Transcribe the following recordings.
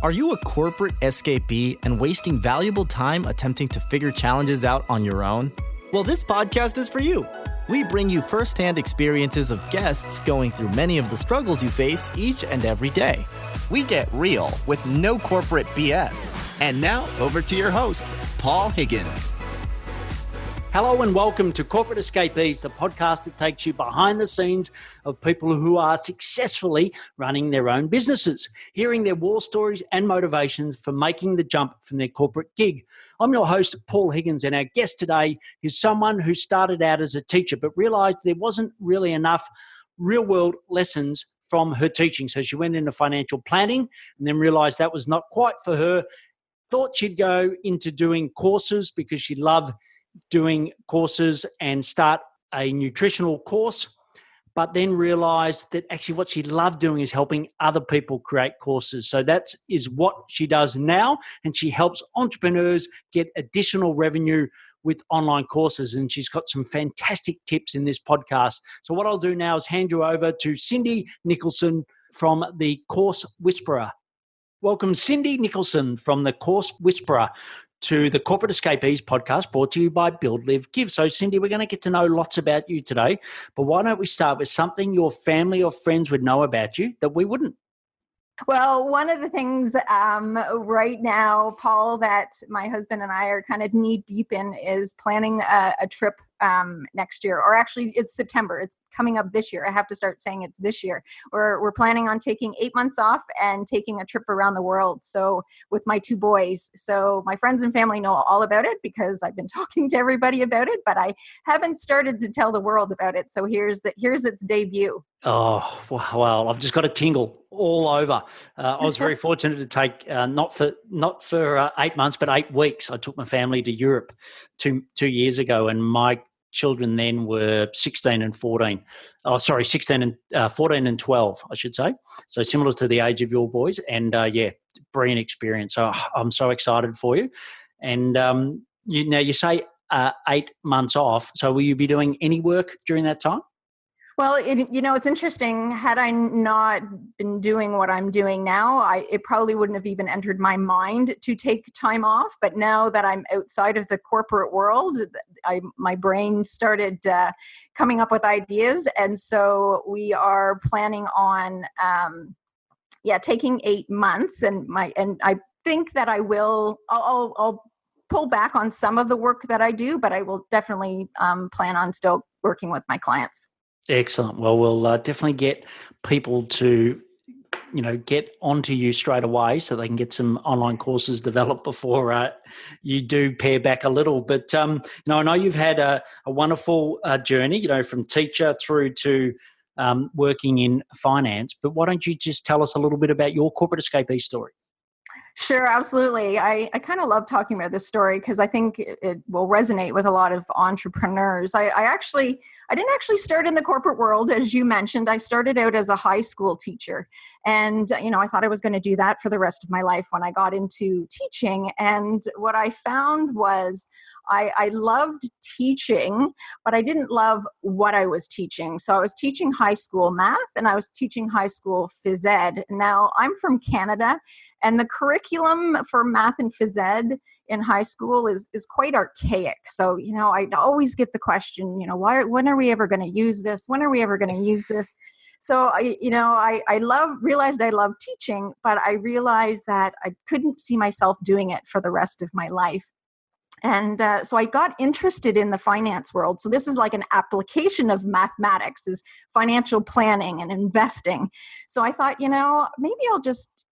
Are you a corporate escapee and wasting valuable time attempting to figure challenges out on your own? Well, this podcast is for you. We bring you firsthand experiences of guests going through many of the struggles you face each and every day. We get real with no corporate BS. And now, over to your host, Paul Higgins. Hello and welcome to Corporate Escapees, the podcast that takes you behind the scenes of people who are successfully running their own businesses, hearing their war stories and motivations for making the jump from their corporate gig. I'm your host, Paul Higgins, and our guest today is someone who started out as a teacher but realized there wasn't really enough real-world lessons from her teaching. So she went into financial planning and then realized that was not quite for her. Thought she'd go into doing courses because she loved doing courses and start a nutritional course, but then realized that actually what she loved doing is helping other people create courses. So that is what she does now, and she helps entrepreneurs get additional revenue with online courses, and she's got some fantastic tips in this podcast. So what I'll do now is hand you over to Cindy Nicholson from the Course Whisperer. Welcome, Cindy Nicholson from the Course Whisperer to the Corporate Escapees podcast, brought to you by Build, Live, Give. So, Cindy, we're going to get to know lots about you today, but why don't we start with something your family or friends would know about you that we wouldn't? Well, one of the things right now, Paul, that my husband and I are kind of knee deep in is planning a trip next year, or actually it's September. It's coming up this year. I have to start saying it's this year. We're planning on taking 8 months off and taking a trip around the world. So with my two boys. So my friends and family know all about it because I've been talking to everybody about it, but I haven't started to tell the world about it. So here's its debut. Oh, well, I've just got a tingle all over. I was very fortunate to take not for 8 months, but 8 weeks. I took my family to Europe two years ago, and my children then were 16 and 14. Oh, sorry, 14 and 12, I should say. So similar to the age of your boys, and brilliant experience. So I'm so excited for you. And you say 8 months off. So will you be doing any work during that time? Well, it's interesting. Had I not been doing what I'm doing now, it probably wouldn't have even entered my mind to take time off. But now that I'm outside of the corporate world, my brain started coming up with ideas. And so we are planning on, taking 8 months. And I think that I'll pull back on some of the work that I do, but I will definitely plan on still working with my clients. Excellent. Well, we'll definitely get people to, get onto you straight away so they can get some online courses developed before you do pare back a little. But, I know you've had a wonderful journey, from teacher through to working in finance. But why don't you just tell us a little bit about your corporate escapee story? Sure, absolutely. I kind of love talking about this story because I think it will resonate with a lot of entrepreneurs. I didn't actually start in the corporate world, as you mentioned. I started out as a high school teacher. And, I thought I was going to do that for the rest of my life when I got into teaching. And what I found was I loved teaching, but I didn't love what I was teaching. So I was teaching high school math and I was teaching high school phys ed. Now I'm from Canada, and the curriculum for math and phys ed in high school is quite archaic. So, I always get the question, when are we ever going to use this? When are we ever going to use this? So, I realized I loved teaching, but I realized that I couldn't see myself doing it for the rest of my life. And so I got interested in the finance world. So this is like an application of mathematics, is financial planning and investing. So I thought, maybe I'll just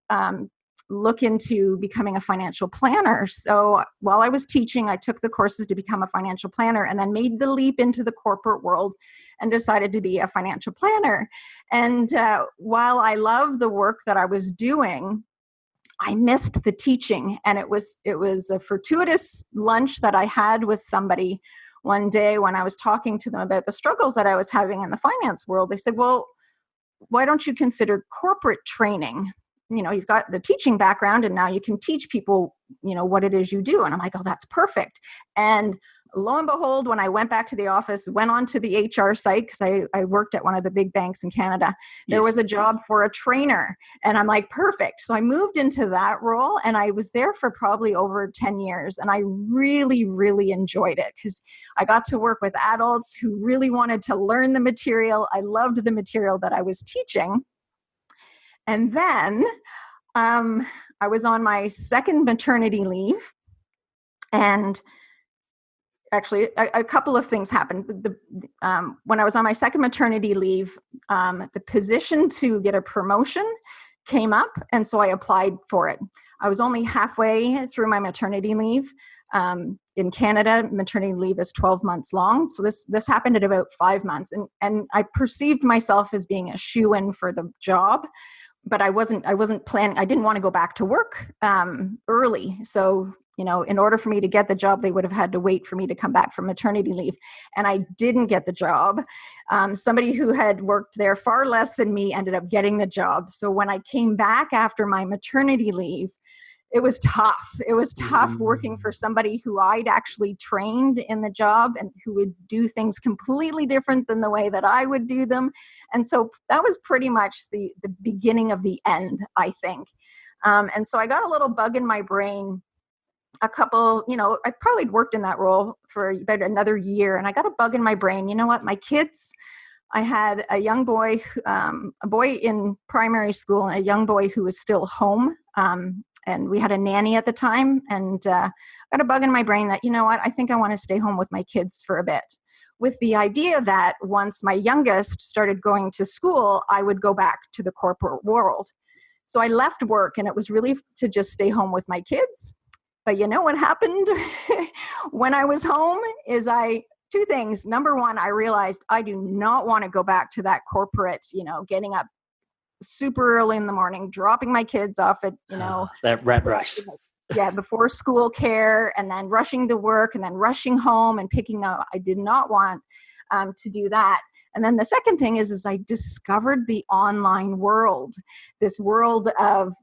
look into becoming a financial planner. So while I was teaching, I took the courses to become a financial planner and then made the leap into the corporate world and decided to be a financial planner. And while I love the work that I was doing, I missed the teaching. And it was a fortuitous lunch that I had with somebody one day when I was talking to them about the struggles that I was having in the finance world. They said, well, why don't you consider corporate training? You've got the teaching background and now you can teach people, what it is you do. And I'm like, oh, that's perfect. And lo and behold, when I went back to the office, went onto the HR site, because I worked at one of the big banks in Canada, there was a job for a trainer. And I'm like, perfect. So I moved into that role, and I was there for probably over 10 years. And I really, really enjoyed it because I got to work with adults who really wanted to learn the material. I loved the material that I was teaching. And then I was on my second maternity leave, and actually a couple of things happened. When I was on my second maternity leave, the position to get a promotion came up, and so I applied for it. I was only halfway through my maternity leave. In Canada, maternity leave is 12 months long. So this happened at about 5 months, and I perceived myself as being a shoo-in for the job. But I wasn't planning. I didn't want to go back to work early. So, in order for me to get the job, they would have had to wait for me to come back from maternity leave. And I didn't get the job. Somebody who had worked there far less than me ended up getting the job. So when I came back after my maternity leave, it was tough. It was tough working for somebody who I'd actually trained in the job and who would do things completely different than the way that I would do them. And so that was pretty much the beginning of the end, I think. And so I got a little bug in my brain. I probably worked in that role for about another year, and I got a bug in my brain. You know what? My kids, I had a young boy, a boy in primary school, and a young boy who was still home. And we had a nanny at the time, and got a bug in my brain that, you know what, I think I want to stay home with my kids for a bit, with the idea that once my youngest started going to school, I would go back to the corporate world. So I left work, and it was really to just stay home with my kids. But you know what happened when I was home is two things. Number one, I realized I do not want to go back to that corporate, getting up super early in the morning, dropping my kids off at, that rat race. Yeah, before school care, and then rushing to work, and then rushing home and picking up. I did not want to do that. And then the second thing is I discovered the online world, this world of,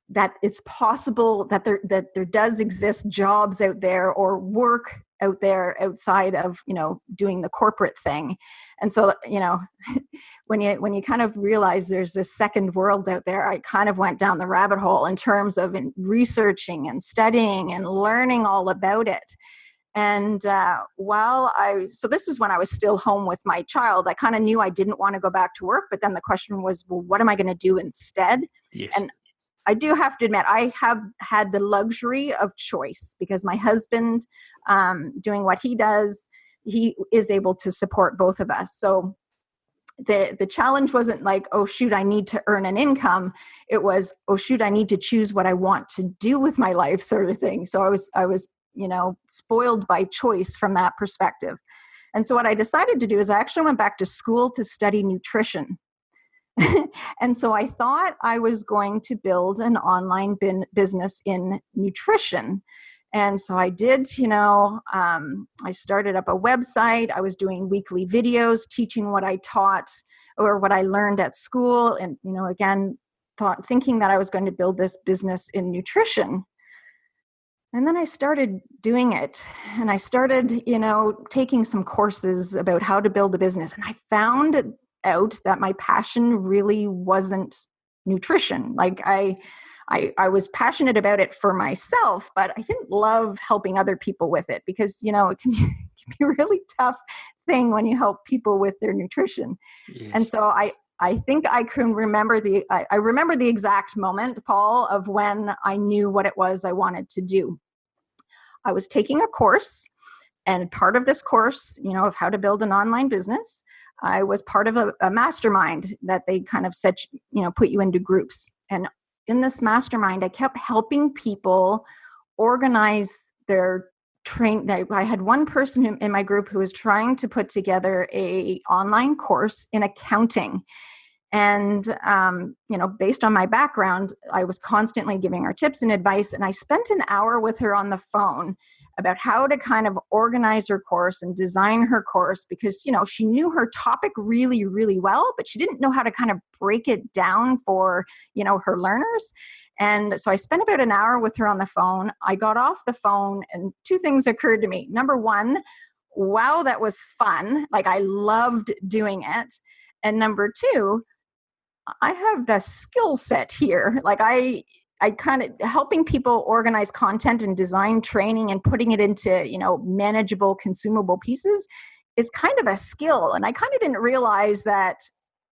that it's possible that there does exist jobs out there or work out there outside of, doing the corporate thing. And so, when you kind of realize there's this second world out there, I kind of went down the rabbit hole in terms of researching and studying and learning all about it. And so this was when I was still home with my child. I kind of knew I didn't want to go back to work, but then the question was, well, what am I going to do instead? Yes. And I do have to admit, I have had the luxury of choice because my husband, doing what he does, he is able to support both of us. So the challenge wasn't like, oh, shoot, I need to earn an income. It was, oh, shoot, I need to choose what I want to do with my life, sort of thing. So I was spoiled by choice from that perspective. And so what I decided to do is I actually went back to school to study nutrition. And so I thought I was going to build an online business in nutrition. And so I did, I started up a website. I was doing weekly videos, teaching what I taught or what I learned at school. And, again, thinking that I was going to build this business in nutrition. And then I started doing it, and I started, taking some courses about how to build a business. And I found out that my passion really wasn't nutrition. Like I was passionate about it for myself, but I didn't love helping other people with it because, it can be a really tough thing when you help people with their nutrition. Yes. And so I think I can remember I remember the exact moment, Paul, of when I knew what it was I wanted to do. I was taking a course, and part of this course, of how to build an online business, I was part of a mastermind that they kind of said, put you into groups. And in this mastermind, I kept helping people organize their I had one person in my group who was trying to put together an online course in accounting. And, based on my background, I was constantly giving her tips and advice. And I spent an hour with her on the phone about how to kind of organize her course and design her course because, she knew her topic really, really well, but she didn't know how to kind of break it down for, her learners. And so I spent about an hour with her on the phone. I got off the phone and two things occurred to me. Number one, wow, that was fun. Like I loved doing it. And number two, I have the skill set here. Like I kind of helping people organize content and design training and putting it into, manageable, consumable pieces is kind of a skill. And I kind of didn't realize that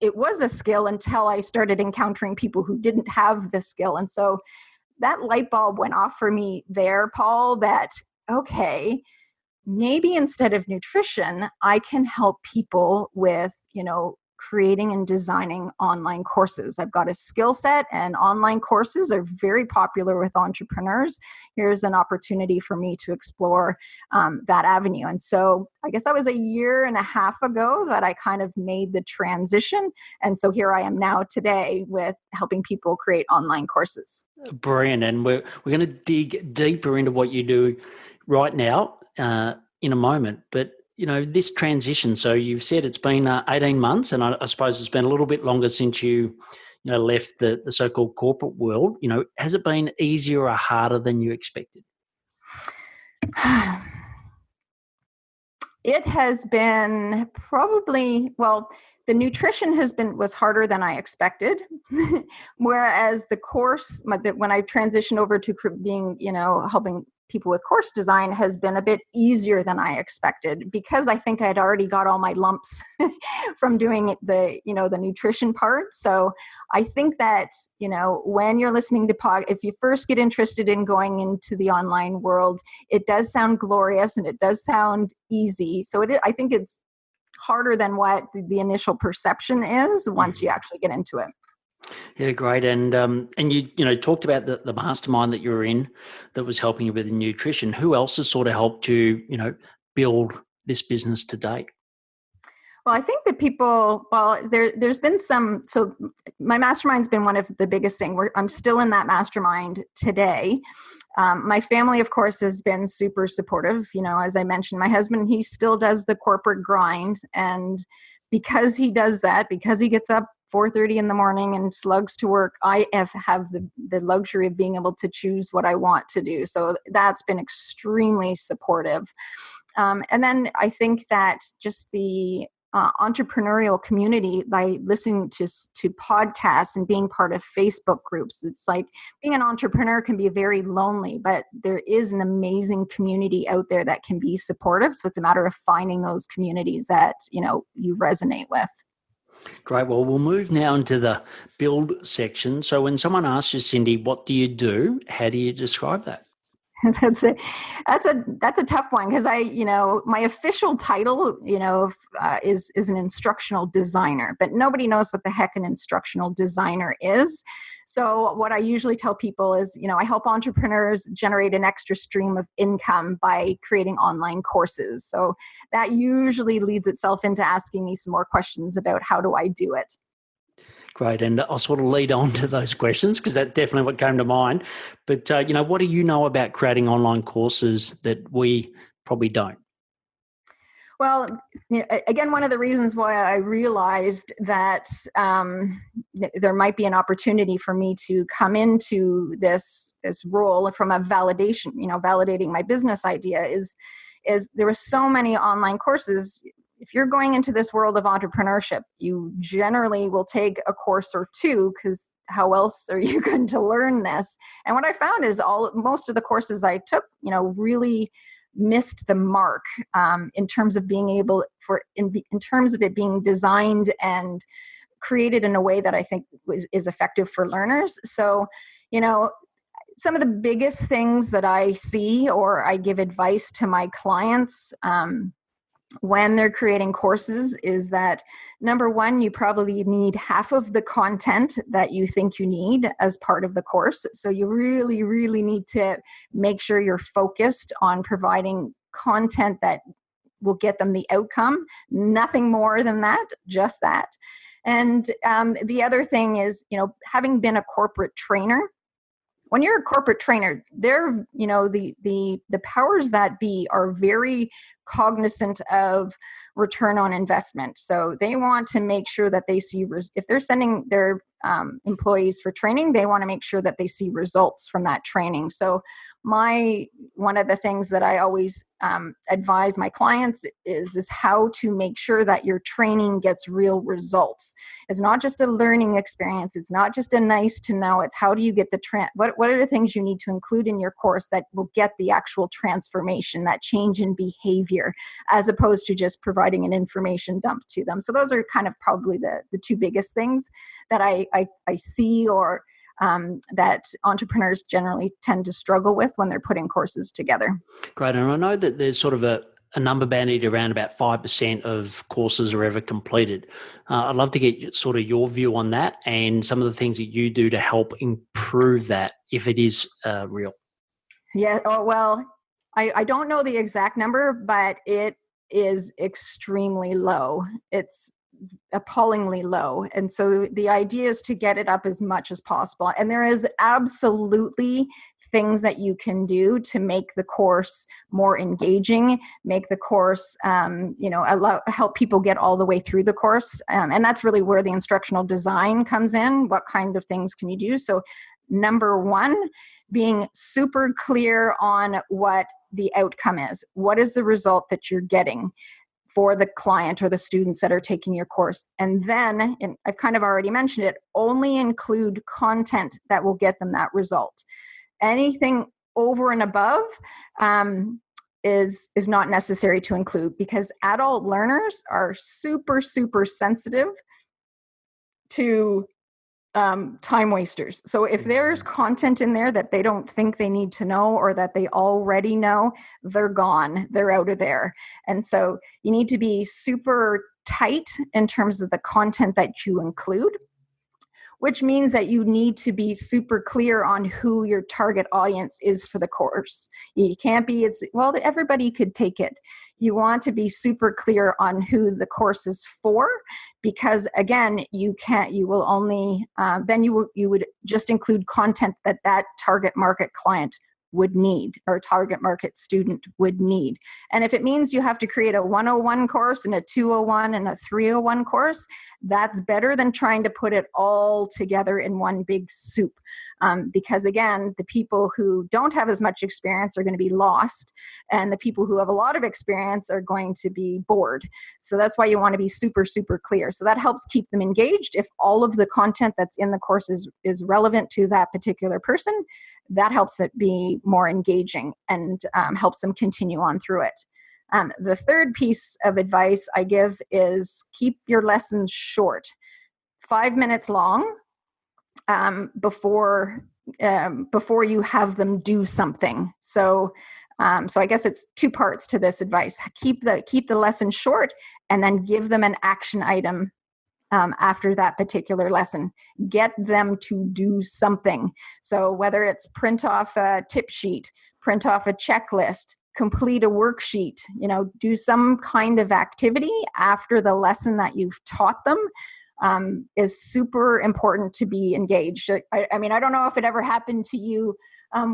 it was a skill until I started encountering people who didn't have the skill. And so that light bulb went off for me there, Paul, that, okay, maybe instead of nutrition, I can help people with, creating and designing online courses. I've got a skill set and online courses are very popular with entrepreneurs. Here's an opportunity for me to explore that avenue. And so I guess that was 1.5 years ago that I kind of made the transition. And so here I am now today with helping people create online courses. Brilliant. And we're going to dig deeper into what you do right now in a moment. But this transition, so you've said it's been 18 months, and I suppose it's been a little bit longer since you left the so-called corporate world. Has it been easier or harder than you expected? It has been probably, the nutrition was harder than I expected. Whereas the course, when I transitioned over to being, helping people with course design has been a bit easier than I expected because I think I'd already got all my lumps from doing the nutrition part. So I think that, when you're listening to if you first get interested in going into the online world, it does sound glorious and it does sound easy. So I think it's harder than what the initial perception is once you actually get into it. Yeah, great. And you talked about the mastermind that you were in that was helping you with the nutrition. Who else has sort of helped you, build this business to date? Well, I think that there's been so my mastermind's been one of the biggest things. I'm still in that mastermind today. My family, of course, has been super supportive. As I mentioned, my husband, he still does the corporate grind. And because he does that, because he gets up 4:30 in the morning and slugs to work, I have the luxury of being able to choose what I want to do. So that's been extremely supportive. And then I think that just the entrepreneurial community, by listening to podcasts and being part of Facebook groups, it's like being an entrepreneur can be very lonely, but there is an amazing community out there that can be supportive. So it's a matter of finding those communities that, you resonate with. Great. Well, we'll move now into the build section. So when someone asks you, Cindy, what do you do? How do you describe that? That's a tough one because my official title, is an instructional designer, but nobody knows what the heck an instructional designer is. So what I usually tell people is, I help entrepreneurs generate an extra stream of income by creating online courses. So that usually leads itself into asking me some more questions about how do I do it. Great. And I'll sort of lead on to those questions because that's definitely what came to mind. But, what do you know about creating online courses that we probably don't? Well, again, one of the reasons why I realized that there might be an opportunity for me to come into this role from a validation, validating my business idea is there were so many online courses. If you're going into this world of entrepreneurship, you generally will take a course or two because how else are you going to learn this? And what I found is most of the courses I took, really missed the mark in terms of being able in terms of it being designed and created in a way that I think is effective for learners. So, some of the biggest things that I see or I give advice to my clients when they're creating courses is that, number one, you probably need half of the content that you think you need as part of the course. So you really, really need to make sure you're focused on providing content that will get them the outcome. Nothing more than that, just that. And the other thing is, having been a corporate trainer, when you're a corporate trainer, they're, the powers that be are very cognizant of return on investment. So they want to make sure that they see, if they're sending their employees for training, they want to make sure that they see results from that training. So one of the things that I always advise my clients is how to make sure that your training gets real results. It's not just a learning experience. It's not just a nice to know. It's how do you get what are the things you need to include in your course that will get the actual transformation, that change in behavior, as opposed to just providing an information dump to them. So those are kind of probably the two biggest things that I see, or that entrepreneurs generally tend to struggle with when they're putting courses together. Great. And I know that there's sort of a number bandied around about 5% of courses are ever completed. I'd love to get sort of your view on that and some of the things that you do to help improve that, if it is real. Yeah. Oh, well, I don't know the exact number, but it is extremely low. It's appallingly low. And so the idea is to get it up as much as possible. And there is absolutely things that you can do to make the course more engaging, make the course, help people get all the way through the course. And that's really where the instructional design comes in. What kind of things can you do? So number one, being super clear on what the outcome is. What is the result that you're getting for the client or the students that are taking your course? And then, and I've kind of already mentioned it, only include content that will get them that result. Anything over and above is not necessary to include, because adult learners are super, super sensitive to time wasters. So if there's content in there that they don't think they need to know, or that they already know, they're gone, they're out of there. And so you need to be super tight in terms of the content that you include, which means that you need to be super clear on who your target audience is for the course. You can't be, everybody could take it. You want to be super clear on who the course is for, because again, you would just include content that target market client would need, or target market student would need. And if it means you have to create a 101 course and a 201 and a 301 course, that's better than trying to put it all together in one big soup. Because again, the people who don't have as much experience are going to be lost, and the people who have a lot of experience are going to be bored. So that's why you want to be super, super clear. So that helps keep them engaged. If all of the content that's in the course is relevant to that particular person, that helps it be more engaging and helps them continue on through it. The third piece of advice I give is keep your lessons short, 5 minutes long, before you have them do something. So I guess it's two parts to this advice. Keep the lesson short, and then give them an action item after that particular lesson. Get them to do something. So whether it's print off a tip sheet, print off a checklist, complete a worksheet, do some kind of activity after the lesson that you've taught them, is super important to be engaged. I mean, I don't know if it ever happened to you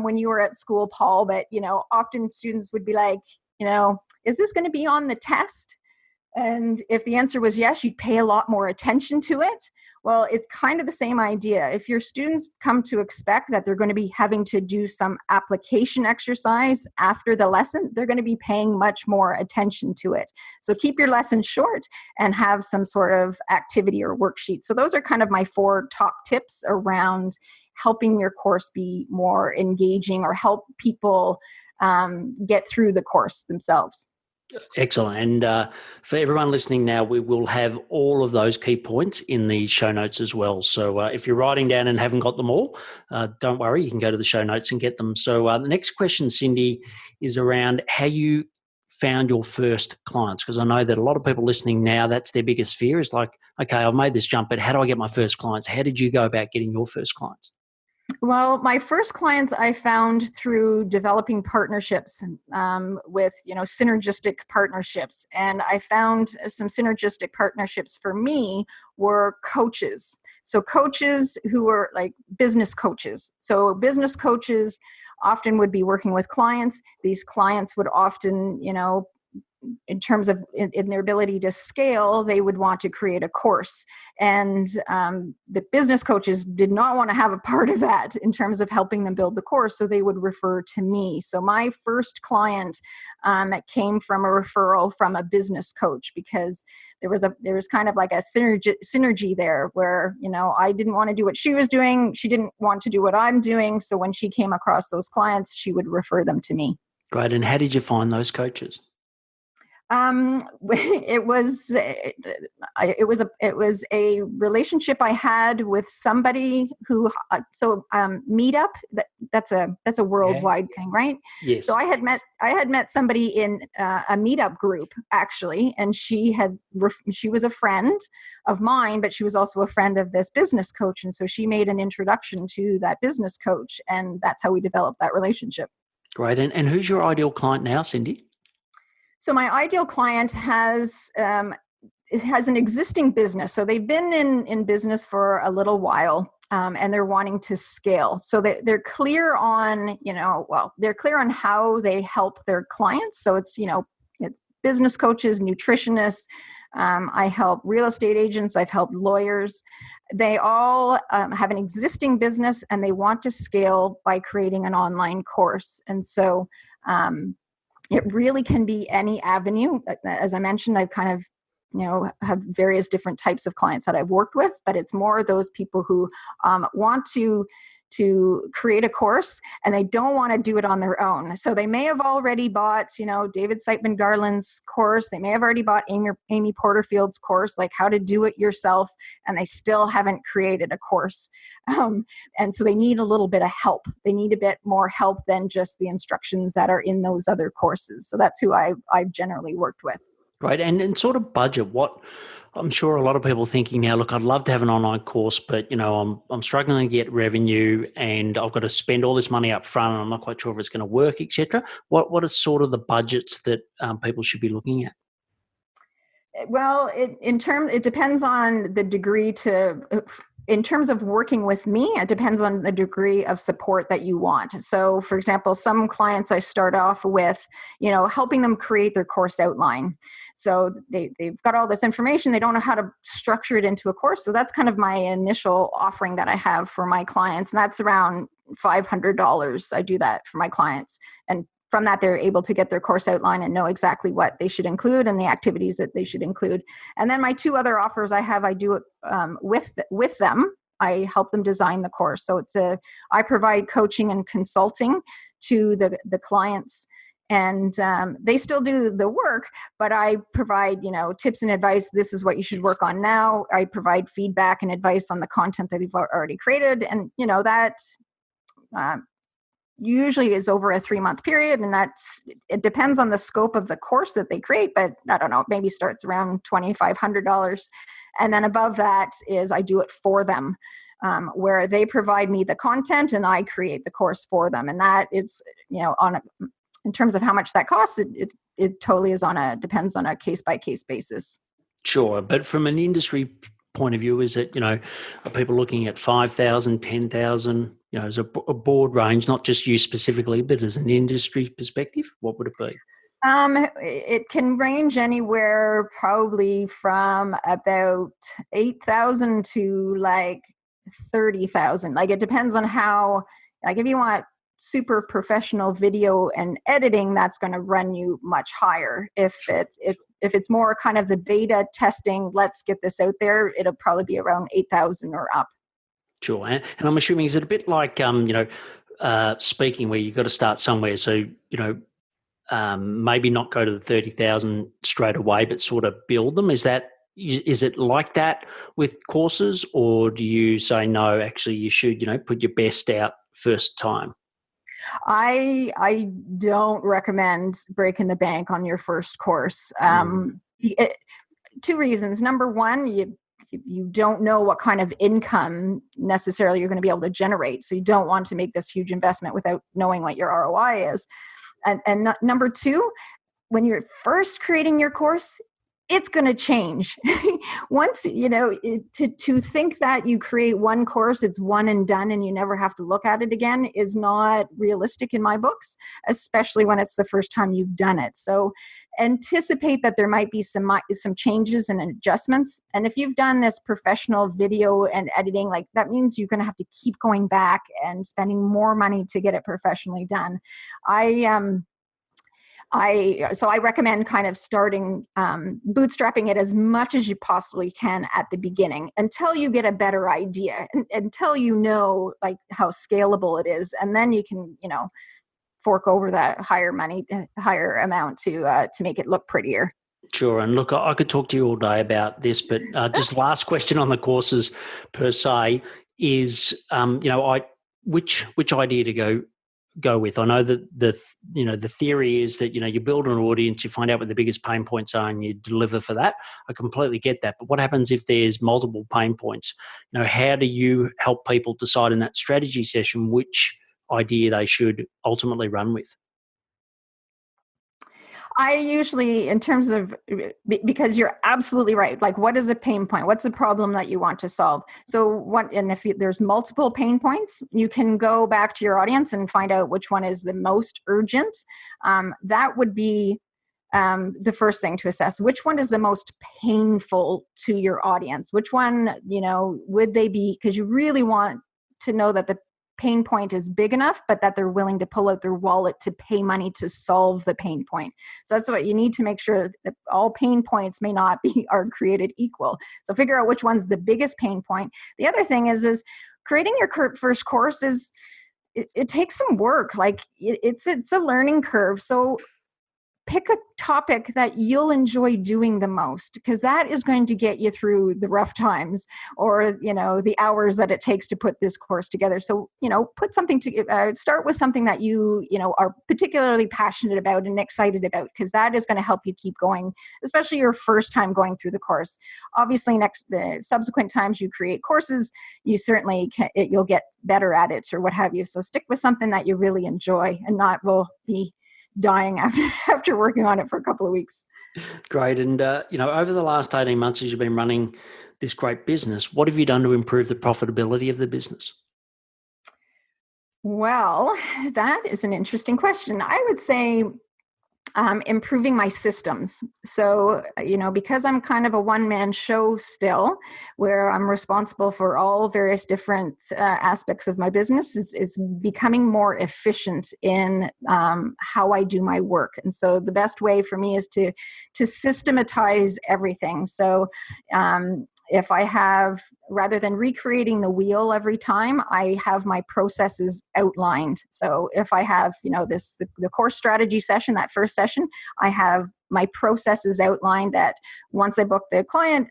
when you were at school, Paul, but, often students would be like, is this going to be on the test? And if the answer was yes, you'd pay a lot more attention to it. Well, it's kind of the same idea. If your students come to expect that they're going to be having to do some application exercise after the lesson, they're going to be paying much more attention to it. So keep your lesson short and have some sort of activity or worksheet. So those are kind of my 4 top tips around helping your course be more engaging, or help people get through the course themselves. Excellent. And for everyone listening now, we will have all of those key points in the show notes as well. So if you're writing down and haven't got them all, don't worry, you can go to the show notes and get them. So the next question, Cindy, is around how you found your first clients, because I know that a lot of people listening now, that's their biggest fear, is like, okay, I've made this jump, but how do I get my first clients? How did you go about getting your first clients? Well, my first clients I found through developing partnerships with, synergistic partnerships. And I found some synergistic partnerships for me were coaches. So coaches who were like business coaches. So business coaches often would be working with clients. These clients would often, in terms of in their ability to scale, they would want to create a course. And the business coaches did not want to have a part of that in terms of helping them build the course. So they would refer to me. So my first client came from a referral from a business coach, because there was kind of like a synergy there where, I didn't want to do what she was doing. She didn't want to do what I'm doing. So when she came across those clients, she would refer them to me. Great. And how did you find those coaches? It was a relationship I had with somebody who, Meetup, that's a worldwide thing, right? Yes. So I had met somebody in a Meetup group actually, and she was a friend of mine, but she was also a friend of this business coach. And so she made an introduction to that business coach, and that's how we developed that relationship. Great. And who's your ideal client now, Cindy? So my ideal client has an existing business. So they've been in business for a little while, and they're wanting to scale. So they're clear on, they're clear on how they help their clients. So it's business coaches, nutritionists. I help real estate agents. I've helped lawyers. They all have an existing business, and they want to scale by creating an online course. And so, it really can be any avenue. As I mentioned, I've kind of, have various different types of clients that I've worked with, but it's more those people who want to create a course, and they don't want to do it on their own. So they may have already bought, David Siteman Garland's course. They may have already bought Amy Porterfield's course, like how to do it yourself, and they still haven't created a course. And so they need a little bit of help. They need a bit more help than just the instructions that are in those other courses. So that's who I've generally worked with. Right. And sort of budget, what I'm sure a lot of people thinking now, look, I'd love to have an online course, but I'm struggling to get revenue, and I've got to spend all this money up front, and I'm not quite sure if it's going to work, etc. What are sort of the budgets that people should be looking at? Well, it depends on the degree in terms of working with me, it depends on the degree of support that you want. So, for example, some clients I start off with, helping them create their course outline. So they've got all this information. They don't know how to structure it into a course. So that's kind of my initial offering that I have for my clients. And that's around $500. I do that for my clients. And from that, they're able to get their course outline and know exactly what they should include and the activities that they should include. And then my two other offers I do it with them. I help them design the course. So I provide coaching and consulting to the clients, and they still do the work, but I provide, tips and advice. This is what you should work on now. I provide feedback and advice on the content that you've already created. And, that usually is over a 3-month period, and it depends on the scope of the course that they create, but I don't know, maybe starts around $2,500. And then above that is I do it for them, where they provide me the content and I create the course for them. And that is, in terms of how much that costs, it totally depends on a case-by-case basis. Sure. But from an industry point of view, is it, are people looking at 5,000, 10,000, as a broad range, not just you specifically, but as an industry perspective? What would it be? It can range anywhere probably from about 8,000 to like 30,000. Like, it depends on how, like, if you want super professional video and editing, that's going to run you much higher. If it's more kind of the beta testing, let's get this out there, it'll probably be around 8,000 or up. Sure. And I'm assuming, is it a bit like, speaking, where you've got to start somewhere? So, maybe not go to the 30,000 straight away, but sort of build them. Is it like that with courses, or do you say, no, actually you should, put your best out first time? I don't recommend breaking the bank on your first course. 2 reasons. Number one, you don't know what kind of income necessarily you're going to be able to generate. So you don't want to make this huge investment without knowing what your ROI is. And number two, when you're first creating your course, it's going to change. Once, to think that you create one course, it's one and done and you never have to look at it again is not realistic in my books, especially when it's the first time you've done it. So anticipate that there might be some changes and adjustments. And if you've done this professional video and editing, like that means you're going to have to keep going back and spending more money to get it professionally done. So I recommend kind of starting bootstrapping it as much as you possibly can at the beginning until you get a better idea, until you know like how scalable it is, and then you can fork over that higher amount to make it look prettier. Sure. And look, I could talk to you all day about this, but just last question on the courses per se is, which idea to go with. I know that the theory is that you build an audience, you find out what the biggest pain points are, and you deliver for that. I completely get that. But what happens if there's multiple pain points? How do you help people decide in that strategy session which idea they should ultimately run with? I usually, in terms of, because you're absolutely right, like what is a pain point? What's the problem that you want to solve? So there's multiple pain points, you can go back to your audience and find out which one is the most urgent. That would be the first thing to assess. Which one is the most painful to your audience? Which one, would they be, because you really want to know that the pain point is big enough, but that they're willing to pull out their wallet to pay money to solve the pain point. So that's what you need to make sure that all pain points are created equal. So figure out which one's the biggest pain point. The other thing is creating your first course it takes some work. Like it's a learning curve. So pick a topic that you'll enjoy doing the most, because that is going to get you through the rough times or, the hours that it takes to put this course together. So, start with something that you are particularly passionate about and excited about, because that is going to help you keep going, especially your first time going through the course. Obviously, the subsequent times you create courses, you certainly you'll get better at it or what have you. So stick with something that you really enjoy and not will be dying after working on it for a couple of weeks. Great. And, over the last 18 months, as you've been running this great business, what have you done to improve the profitability of the business? Well, that is an interesting question. I would say improving my systems. So, because I'm kind of a one-man show still, where I'm responsible for all various different aspects of my business, it's becoming more efficient in how I do my work. And so the best way for me is to systematize everything. So if I have, rather than recreating the wheel every time, I have my processes outlined. So if I have, the course strategy session, that first session, I have my processes outlined that once I book the client,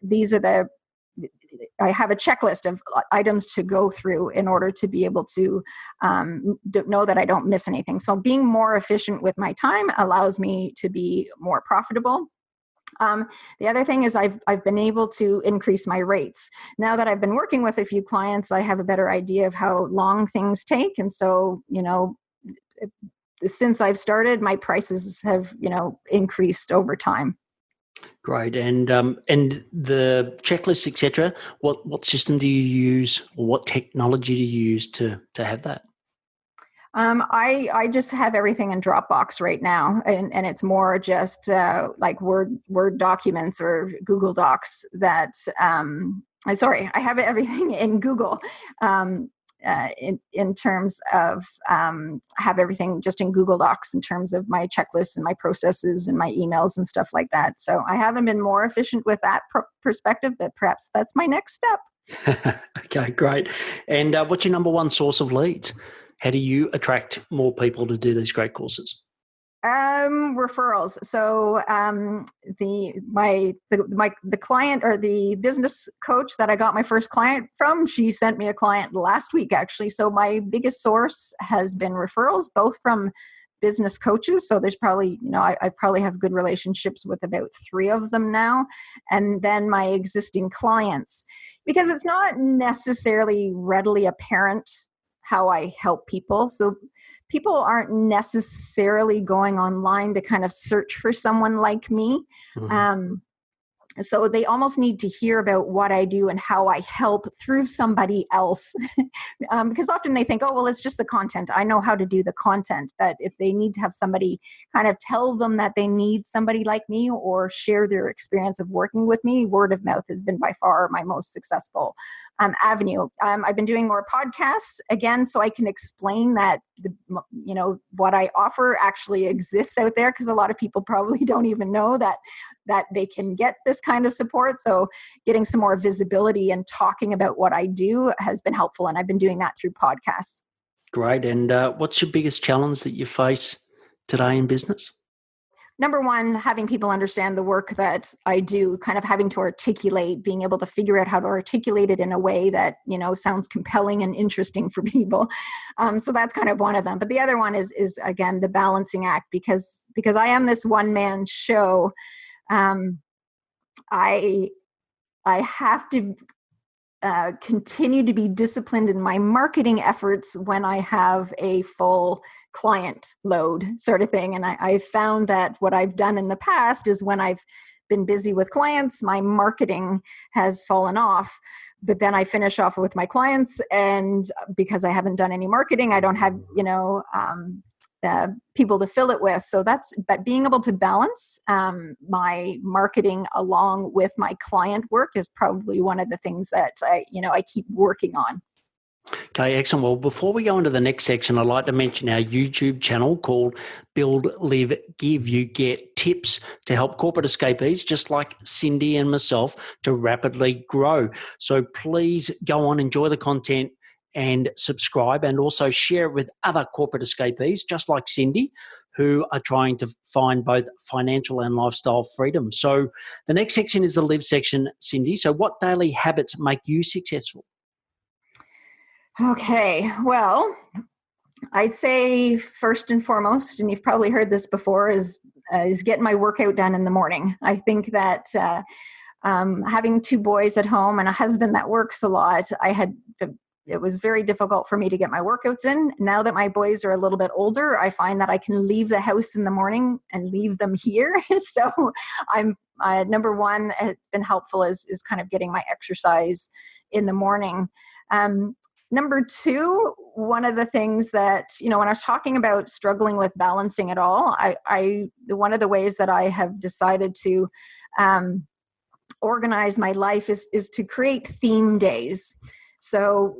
I have a checklist of items to go through in order to be able to know that I don't miss anything. So being more efficient with my time allows me to be more profitable. The other thing is I've been able to increase my rates. Now that I've been working with a few clients, I have a better idea of how long things take. And so, since I've started, my prices have, increased over time. Great. And the checklist, et cetera, what system do you use, or what technology do you use to have that? I just have everything in Dropbox right now, and it's more just like Word documents or Google Docs that, I have everything in Google in terms of, have everything just in Google Docs in terms of my checklists and my processes and my emails and stuff like that. So I haven't been more efficient with that perspective, but perhaps that's my next step. Okay, great. And what's your number one source of leads? How do you attract more people to do these great courses? Referrals. So the client or the business coach that I got my first client from, she sent me a client last week actually. So my biggest source has been referrals, both from business coaches. So there's probably, I probably have good relationships with about 3 of them now. And then my existing clients, because it's not necessarily readily apparent how I help people. So people aren't necessarily going online to kind of search for someone like me. Mm-hmm. So they almost need to hear about what I do and how I help through somebody else. Because often they think, oh, well, it's just the content. I know how to do the content. But if they need to have somebody kind of tell them that they need somebody like me or share their experience of working with me, word of mouth has been by far my most successful avenue. I've been doing more podcasts again, so I can explain that what I offer actually exists out there, because a lot of people probably don't even know that they can get this kind of support. So getting some more visibility and talking about what I do has been helpful. And I've been doing that through podcasts. Great. And what's your biggest challenge that you face today in business? Number one, having people understand the work that I do, kind of having to articulate, being able to figure out how to articulate it in a way that, sounds compelling and interesting for people. So that's kind of one of them. But the other one is again, the balancing act, because I am this one-man show. I have to continue to be disciplined in my marketing efforts when I have a full client load sort of thing. And I found that what I've done in the past is when I've been busy with clients, my marketing has fallen off. But then I finish off with my clients, and because I haven't done any marketing, I don't have, people to fill it with. But being able to balance my marketing along with my client work is probably one of the things that I keep working on. Okay, excellent. Well, before we go into the next section, I'd like to mention our YouTube channel called Build, Live, Give. You get tips to help corporate escapees, just like Cindy and myself, to rapidly grow. So please go on, enjoy the content, and subscribe, and also share it with other corporate escapees, just like Cindy, who are trying to find both financial and lifestyle freedom. So the next section is the live section, Cindy. So what daily habits make you successful? Okay, well, I'd say first and foremost, and you've probably heard this before, is getting my workout done in the morning. I think that having 2 boys at home and a husband that works a lot, it was very difficult for me to get my workouts in. Now that my boys are a little bit older, I find that I can leave the house in the morning and leave them here. So I'm number one, it's been helpful is kind of getting my exercise in the morning. Number 2, one of the things that, when I was talking about struggling with balancing it all, one of the ways that I have decided to organize my life is to create theme days. So,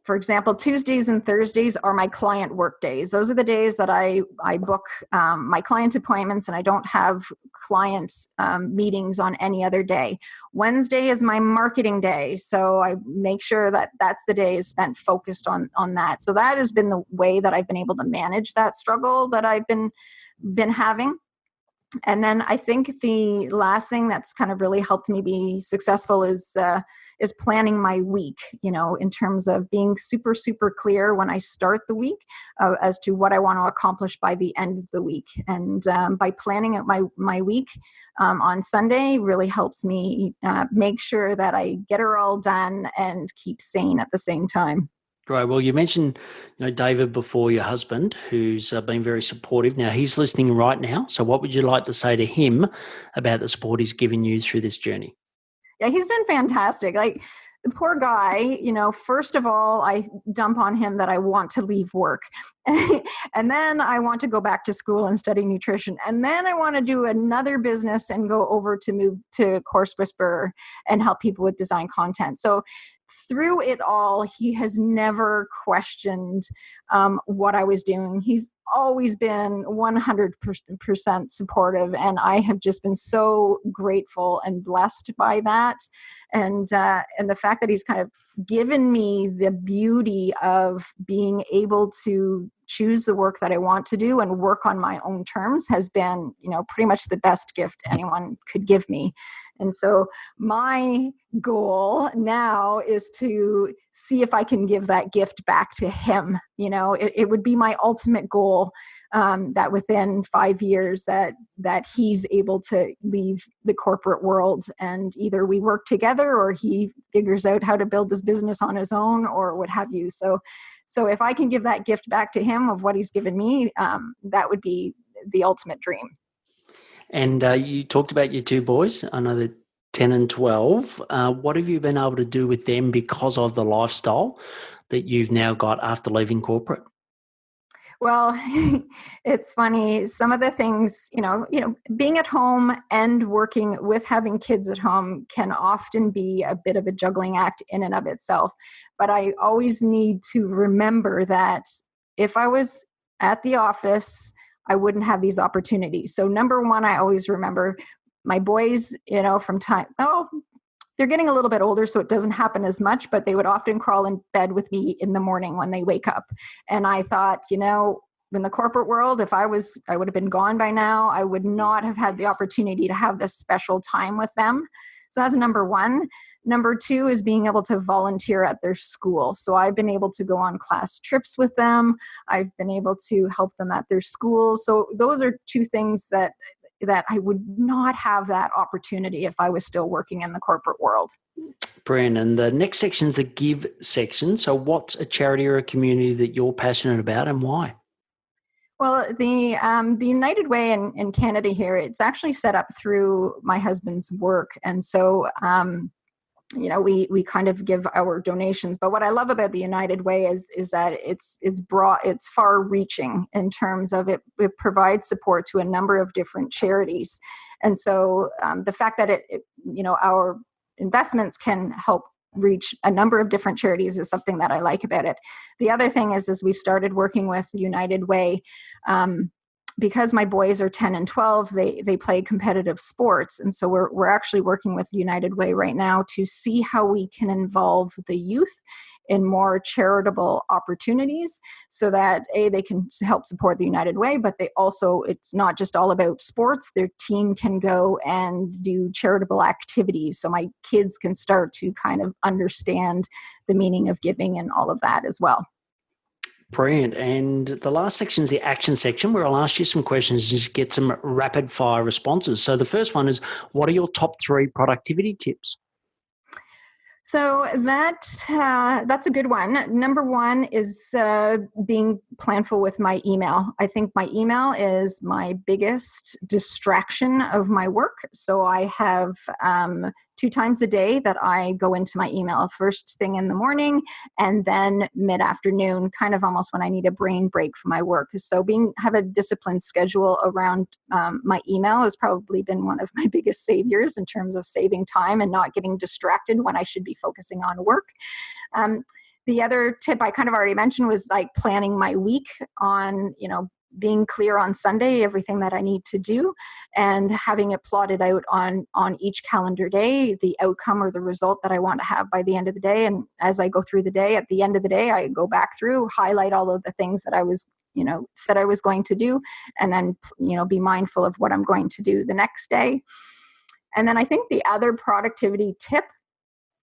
for example, Tuesdays and Thursdays are my client work days. Those are the days that I book my client appointments, and I don't have client meetings on any other day. Wednesday is my marketing day. So I make sure that that's the day is spent focused on that. So that has been the way that I've been able to manage that struggle that I've been having. And then I think the last thing that's kind of really helped me be successful is planning my week, in terms of being super, super clear when I start the week as to what I want to accomplish by the end of the week. And by planning out my week on Sunday really helps me make sure that I get her all done and keep sane at the same time. Great. Well, you mentioned, David before, your husband, who's been very supportive. Now, he's listening right now. So what would you like to say to him about the support he's given you through this journey? Yeah, he's been fantastic. Like, the poor guy, first of all, I dump on him that I want to leave work. And then I want to go back to school and study nutrition. And then I want to do another business and go over to move to Course Whisperer and help people with design content. So through it all, he has never questioned what I was doing. He's always been 100% supportive, and I have just been so grateful and blessed by that. And the fact that he's kind of given me the beauty of being able to choose the work that I want to do and work on my own terms has been, pretty much the best gift anyone could give me. And so my goal now is to see if I can give that gift back to him. It would be my ultimate goal, that within 5 years that he's able to leave the corporate world, and either we work together or he figures out how to build his business on his own or what have you. So if I can give that gift back to him of what he's given me, that would be the ultimate dream. And you talked about your two boys. I know they're 10 and 12. What have you been able to do with them because of the lifestyle that you've now got after leaving corporate? Well, it's funny. Some of the things, being at home and working with having kids at home can often be a bit of a juggling act in and of itself. But I always need to remember that if I was at the office, I wouldn't have these opportunities. So number one, I always remember my boys, from time, they're getting a little bit older, so it doesn't happen as much, but they would often crawl in bed with me in the morning when they wake up. And I thought, in the corporate world, if I would have been gone by now, I would not have had the opportunity to have this special time with them. So that's number one. Number two is being able to volunteer at their school. So I've been able to go on class trips with them. I've been able to help them at their school. So those are two things that I would not have that opportunity if I was still working in the corporate world. Brilliant. And the next section is the give section. So what's a charity or a community that you're passionate about and why? Well, the United Way in Canada here, it's actually set up through my husband's work. And so, we kind of give our donations. But what I love about the United Way is that it's broad, it's far reaching in terms of it provides support to a number of different charities. And so the fact that our investments can help reach a number of different charities is something that I like about it. The other thing is we've started working with United Way. Because my boys are 10 and 12, they play competitive sports. And so we're actually working with United Way right now to see how we can involve the youth in more charitable opportunities so that they can help support the United Way, but it's not just all about sports. Their team can go and do charitable activities. So my kids can start to kind of understand the meaning of giving and all of that as well. Brilliant. And the last section is the action section where I'll ask you some questions and just get some rapid fire responses. So the first one is, what are your top 3 productivity tips? So that's a good one. Number one is being planful with my email. I think my email is my biggest distraction of my work. So I have 2 times a day that I go into my email, first thing in the morning and then mid-afternoon, kind of almost when I need a brain break from my work. So have a disciplined schedule around my email has probably been one of my biggest saviors in terms of saving time and not getting distracted when I should be focusing on work. The other tip I kind of already mentioned was like planning my week on, being clear on Sunday, everything that I need to do, and having it plotted out on each calendar day, the outcome or the result that I want to have by the end of the day. And as I go through the day, at the end of the day, I go back through, highlight all of the things that I was, said I was going to do, and then, be mindful of what I'm going to do the next day. And then I think the other productivity tip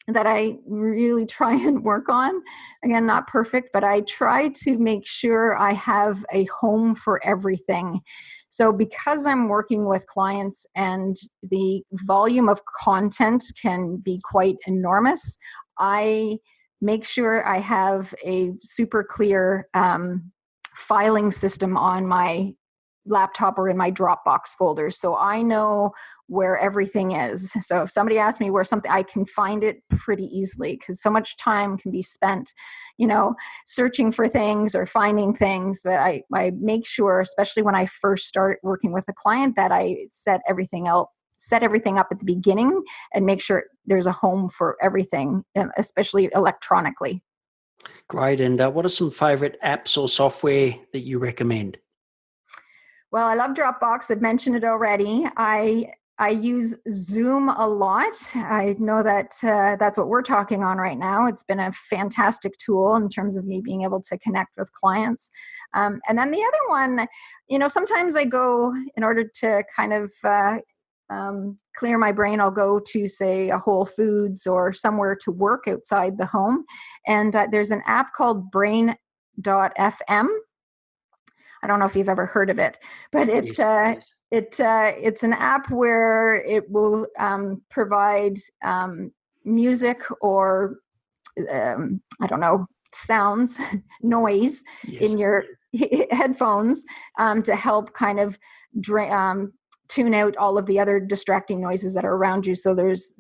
that I really try and work on, again, not perfect, but I try to make sure I have a home for everything. So because I'm working with clients and the volume of content can be quite enormous, I make sure I have a super clear filing system on my laptop or in my Dropbox folder. So I know where everything is. So if somebody asks me where something, I can find it pretty easily because so much time can be spent, searching for things or finding things. But I make sure, especially when I first start working with a client, that I set everything up at the beginning and make sure there's a home for everything, especially electronically. Great. And what are some favorite apps or software that you recommend? Well, I love Dropbox. I've mentioned it already. I use Zoom a lot. I know that that's what we're talking on right now. It's been a fantastic tool in terms of me being able to connect with clients. And then the other one, sometimes I go in order to kind of clear my brain, I'll go to, say, a Whole Foods or somewhere to work outside the home. And there's an app called brain.fm. I don't know if you've ever heard of it, but it's an app where it will provide music or sounds, noise in your headphones to help kind of tune out all of the other distracting noises that are around you. So there's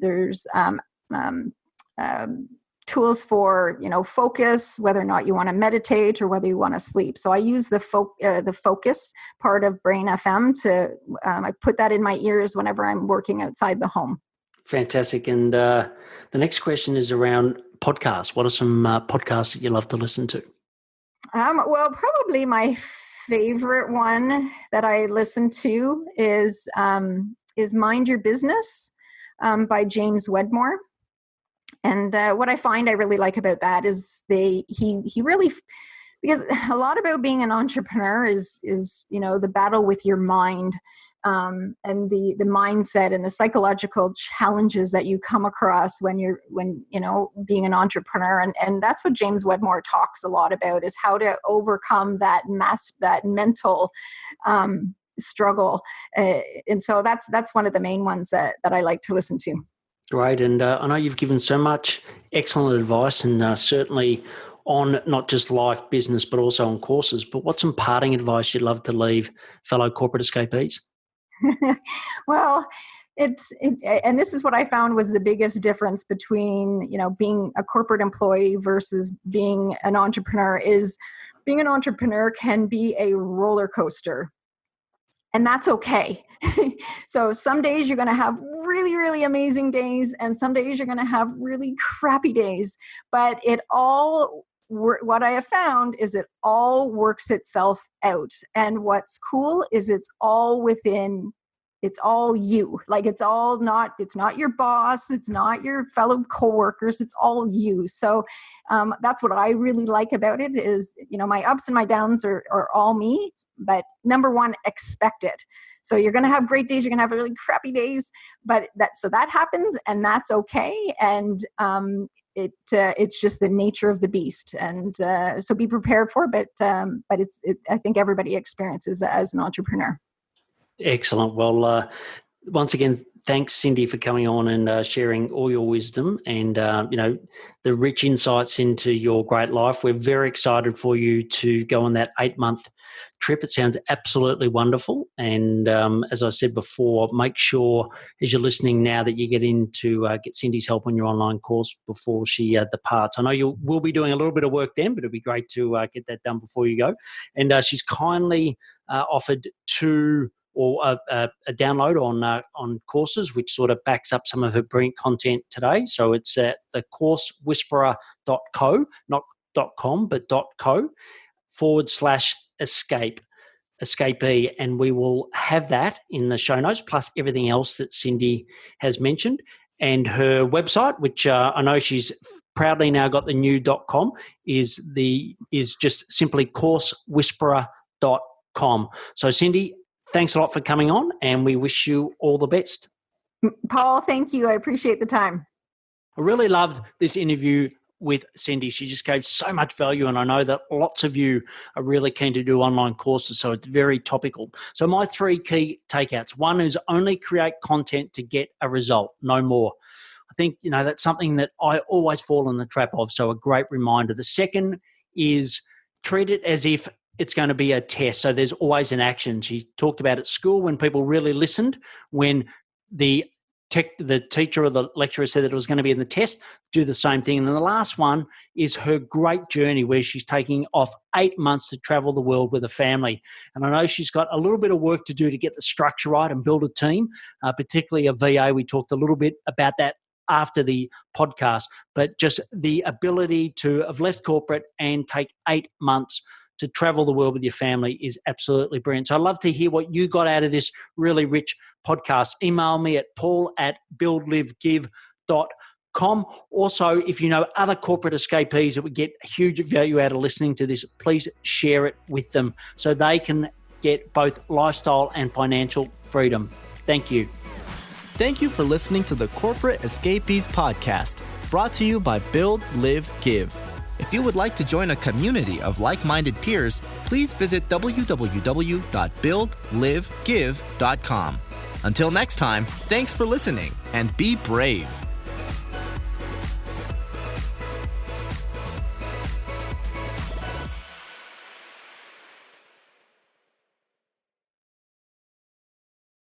tools for, focus, whether or not you want to meditate or whether you want to sleep. So I use the focus part of Brain FM to, I put that in my ears whenever I'm working outside the home. Fantastic. And the next question is around podcasts. What are some podcasts that you love to listen to? Well, probably my favorite one that I listen to is Mind Your Business by James Wedmore. And what I find I really like about that is he really, because a lot about being an entrepreneur is the battle with your mind, and the mindset and the psychological challenges that you come across when being an entrepreneur, and that's what James Wedmore talks a lot about, is how to overcome that mental struggle, and so that's one of the main ones that I like to listen to. Great. And I know you've given so much excellent advice, and certainly on not just life, business, but also on courses. But what's some parting advice you'd love to leave fellow corporate escapees? Well, and this is what I found was the biggest difference between, being a corporate employee versus being an entrepreneur, is being an entrepreneur can be a roller coaster. And that's okay. So some days you're going to have really, really amazing days, and some days you're going to have really crappy days. But what I have found is it all works itself out. And what's cool is it's all you. Like it's not your boss. It's not your fellow coworkers. It's all you. So that's what I really like about it is, my ups and my downs are all me, but number one, expect it. So you're going to have great days. You're going to have really crappy days, but that happens, and that's okay. And it's just the nature of the beast. And so be prepared for it. But I think everybody experiences that as an entrepreneur. Excellent. Well, once again, thanks, Cindy, for coming on and sharing all your wisdom and, the rich insights into your great life. We're very excited for you to go on that 8-month trip. It sounds absolutely wonderful. And as I said before, make sure as you're listening now that you get get Cindy's help on your online course before she departs. I know you will be doing a little bit of work then, but it'd be great to get that done before you go. And she's kindly offered a download on courses, which sort of backs up some of her brilliant content today. So it's at thecoursewhisperer.co, not .com, but .co /escapee. And we will have that in the show notes, plus everything else that Cindy has mentioned. And her website, which I know she's proudly now got the new .com, is just simply coursewhisperer.com. So Cindy, thanks a lot for coming on, and we wish you all the best. Paul, thank you. I appreciate the time. I really loved this interview with Cindy. She just gave so much value, and I know that lots of you are really keen to do online courses, so it's very topical. So my 3 key takeouts. One is only create content to get a result, no more. I think, that's something that I always fall in the trap of, so a great reminder. The second is treat it as if it's going to be a test. So there's always an action. She talked about at school when people really listened, when the teacher or the lecturer said that it was going to be in the test, do the same thing. And then the last one is her great journey where she's taking off 8 months to travel the world with a family. And I know she's got a little bit of work to do to get the structure right and build a team, particularly a VA. We talked a little bit about that after the podcast, but just the ability to have left corporate and take 8 months to travel the world with your family is absolutely brilliant. So I'd love to hear what you got out of this really rich podcast. Email me at paul@buildlivegive.com. Also, if you know other corporate escapees that would get huge value out of listening to this, please share it with them so they can get both lifestyle and financial freedom. Thank you. Thank you for listening to the Corporate Escapees podcast, brought to you by Build, Live, Give. If you would like to join a community of like-minded peers, please visit www.buildlivegive.com. Until next time, thanks for listening and be brave.